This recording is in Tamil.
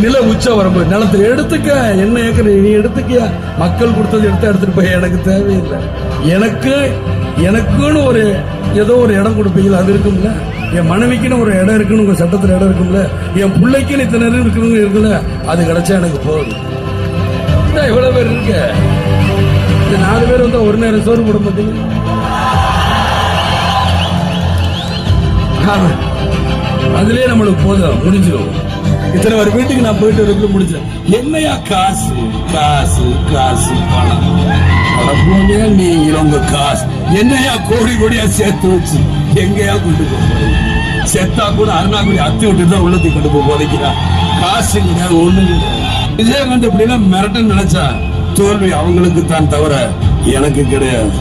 நில உச்ச வரம்பு நிலத்துல எடுத்துக்க, என்ன ஏக்கர் நீ எடுத்துக்கியா, மக்கள் கொடுத்தது எடுத்துட்டு போய், எனக்கு தேவையில்லை. எனக்குன்னு ஒரு ஏதோ ஒரு இடம் கொடுப்பீங்களா, அது இருக்கும்ல. என் மனைவிக்குன்னு ஒரு இடம் இருக்குன்னு உங்க சட்டத்துல இடம் இருக்கும்ல. என் பிள்ளைக்குன்னு இத்தனை இருக்கணும் இருக்குல்ல, அது கிடைச்சா எனக்கு போதும். எவ்வளவு பேர் இருக்க, இந்த 4 பேர் வந்து ஒரு நேரம் சோறு போட மாட்டீங்க. அதுலயே நம்மளுக்கு போதும், முடிஞ்சிடும். இத்தனை ஒரு வீட்டுக்கு நான் போயிட்டு வரக்குள்ள முடிச்சேன். என்னையா காசு காசு காசு பணம் போனியா, நீங்க உங்க காசு என்னையா கோடி கோடியா சேர்த்து வச்சு எங்கயா கொண்டு போய் செத்தா கூட அருணாக்குடி அத்தி விட்டு தான் உள்ளத்துக்கு கொண்டு போய் போதைக்கிறா. காசு கிடையாது, ஒண்ணு கிடையாது. விஜயகாந்த் எப்படின்னா மிரட்ட நினைச்சா தோல்வி அவங்களுக்கு தான் தவிர எனக்கு கிடையாது.